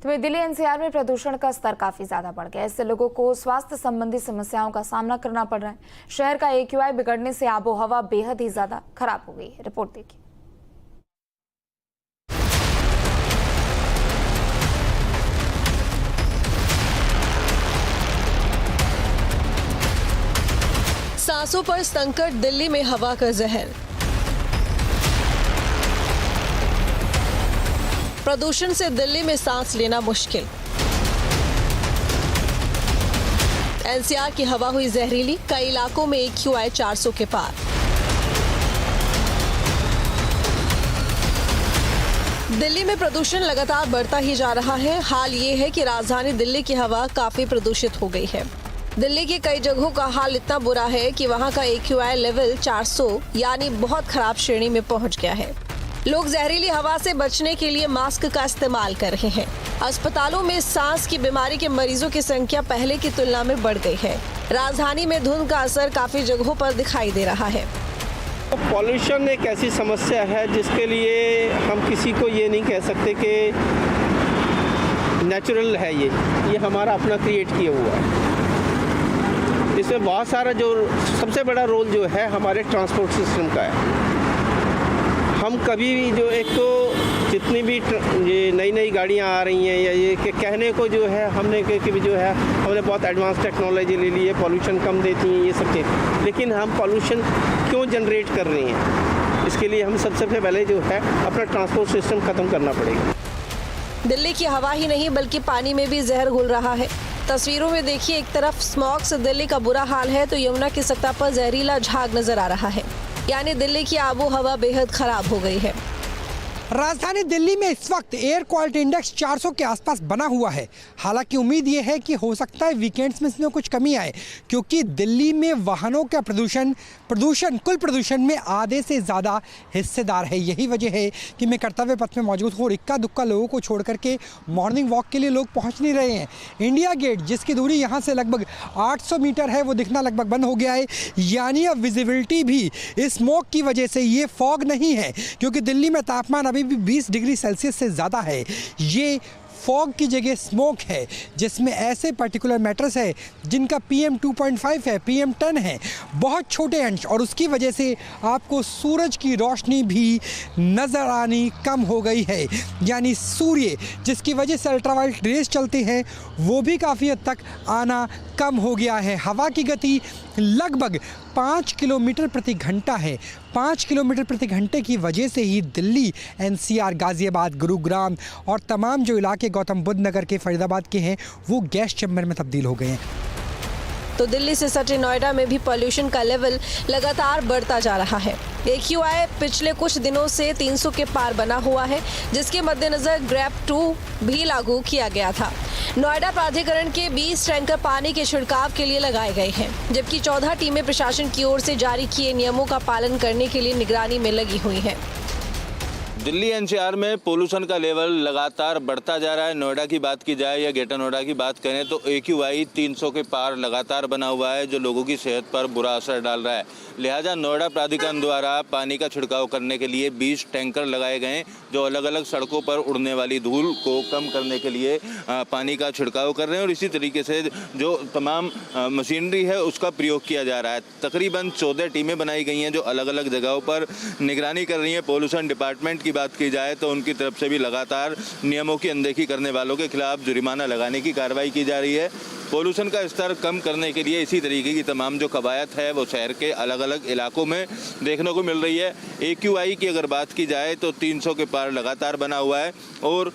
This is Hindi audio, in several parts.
तो वहीं दिल्ली एनसीआर में प्रदूषण का स्तर काफी ज्यादा बढ़ गया है। इससे लोगों को स्वास्थ्य संबंधी समस्याओं का सामना करना पड़ रहा है। शहर का AQI बिगड़ने से आबोहवा बेहद ही ज्यादा खराब हो गई है। रिपोर्ट देखिए। सांसों पर संकट, दिल्ली में हवा का जहर। प्रदूषण से दिल्ली में सांस लेना मुश्किल। एनसीआर की हवा हुई जहरीली, कई इलाकों में AQI 400 के पार। दिल्ली में प्रदूषण लगातार बढ़ता ही जा रहा है। हाल ये है कि राजधानी दिल्ली की हवा काफी प्रदूषित हो गई है। दिल्ली की कई जगहों का हाल इतना बुरा है कि वहां का AQI लेवल 400 यानी बहुत खराब श्रेणी में पहुंच गया है। लोग जहरीली हवा से बचने के लिए मास्क का इस्तेमाल कर रहे हैं। अस्पतालों में सांस की बीमारी के मरीजों की संख्या पहले की तुलना में बढ़ गई है। राजधानी में धुंध का असर काफी जगहों पर दिखाई दे रहा है। पॉल्यूशन एक ऐसी समस्या है जिसके लिए हम किसी को ये नहीं कह सकते कि नेचुरल है। ये हमारा अपना क्रिएट किया हुआ है। इसमें बहुत सारा जो सबसे बड़ा रोल जो है हमारे ट्रांसपोर्ट सिस्टम का है। हम कभी भी जो एक तो जितनी भी ये नई नई गाड़ियाँ आ रही हैं या ये कि कहने को जो है हमने कि जो है हमने बहुत एडवांस टेक्नोलॉजी ले ली है, पॉल्यूशन कम देती हैं ये सब चीज़, लेकिन हम पॉल्यूशन क्यों जनरेट कर रहे हैं? इसके लिए हम सबसे पहले जो है अपना ट्रांसपोर्ट सिस्टम ख़त्म करना पड़ेगा। दिल्ली की हवा ही नहीं बल्कि पानी में भी जहर घुल रहा है। तस्वीरों में देखिए, एक तरफ स्मॉग से दिल्ली का बुरा हाल है तो यमुना की सतह पर जहरीला झाग नजर आ रहा है। यानी दिल्ली की आबो हवा बेहद खराब हो गई है। राजधानी दिल्ली में इस वक्त एयर क्वालिटी इंडेक्स 400 के आसपास बना हुआ है। हालांकि उम्मीद ये है कि हो सकता है वीकेंड्स में इसमें कुछ कमी आए, क्योंकि दिल्ली में वाहनों का प्रदूषण कुल प्रदूषण में आधे से ज़्यादा हिस्सेदार है। यही वजह है कि मैं कर्तव्य पथ में मौजूद हूँ और इक्का दुक्का लोगों को छोड़ करके मॉर्निंग वॉक के लिए लोग पहुँच नहीं रहे हैं। इंडिया गेट, जिसकी दूरी यहाँ से लगभग 800 मीटर है, वो दिखना लगभग बंद हो गया है। यानी अब विजिबिलिटी भी इस स्मोक की वजह से, ये फॉग नहीं है, क्योंकि दिल्ली में तापमान अभी भी 20 डिग्री सेल्सियस से ज़्यादा है। ये फॉग की जगह स्मोक है, जिसमें ऐसे पर्टिकुलर मैटर्स है जिनका PM 2.5 है, PM 10 है, बहुत छोटे अंश, और उसकी वजह से आपको सूरज की रोशनी भी नज़र आनी कम हो गई है। यानी सूर्य जिसकी वजह से अल्ट्रावायलेट रेज चलते हैं वो भी काफ़ी हद तक आना कम हो गया है। हवा की गति लगभग 5 किलोमीटर प्रति घंटा है। 5 किलोमीटर प्रति घंटे की वजह से ही दिल्ली, NCR, गाज़ियाबाद, गुरुग्राम और तमाम जो इलाके गौतम बुद्ध नगर के, फरीदाबाद के हैं, वो गैस चैम्बर में तब्दील हो गए हैं। तो दिल्ली से सटे नोएडा में भी पॉल्यूशन का लेवल लगातार बढ़ता जा रहा है। AQI पिछले कुछ दिनों से 300 के पार बना हुआ है, जिसके मद्देनजर ग्रेप 2 भी लागू किया गया था। नोएडा प्राधिकरण के 20 टैंकर पानी के छिड़काव के लिए लगाए गए हैं, जबकि 14 टीमें प्रशासन की ओर से जारी किए नियमों का पालन करने के लिए निगरानी में लगी हुई हैं। दिल्ली NCR में पोल्यूशन का लेवल लगातार बढ़ता जा रहा है। नोएडा की बात की जाए या ग्रेटर नोएडा की बात करें तो AQI 300 के पार लगातार बना हुआ है, जो लोगों की सेहत पर बुरा असर डाल रहा है। लिहाजा नोएडा प्राधिकरण द्वारा पानी का छिड़काव करने के लिए 20 टैंकर लगाए गए, जो अलग अलग सड़कों पर उड़ने वाली धूल को कम करने के लिए पानी का छिड़काव कर रहे हैं, और इसी तरीके से जो तमाम मशीनरी है उसका प्रयोग किया जा रहा है। तकरीबन 14 टीमें बनाई गई हैं जो अलग अलग जगहों पर निगरानी कर रही हैं। पोल्यूशन डिपार्टमेंट बात की जाए तो उनकी तरफ से भी लगातार नियमों की अनदेखी करने वालों के खिलाफ जुर्माना लगाने की कार्रवाई की जा रही है। पोल्यूशन का स्तर कम करने के लिए इसी तरीके की तमाम जो कवायद है वो शहर के अलग अलग इलाकों में देखने को मिल रही है। AQI की अगर बात की जाए तो 300 के पार लगातार बना हुआ है, और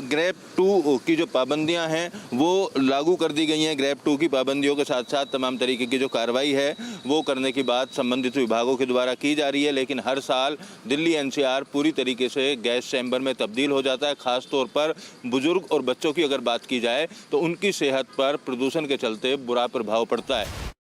ग्रेप 2 की जो पाबंदियां हैं वो लागू कर दी गई हैं। ग्रेप 2 की पाबंदियों के साथ साथ तमाम तरीके की जो कार्रवाई है वो करने की बात संबंधित विभागों के द्वारा की जा रही है। लेकिन हर साल दिल्ली NCR पूरी तरीके से गैस चैम्बर में तब्दील हो जाता है। ख़ास तौर पर बुजुर्ग और बच्चों की अगर बात की जाए तो उनकी सेहत पर प्रदूषण के चलते बुरा प्रभाव पड़ता है।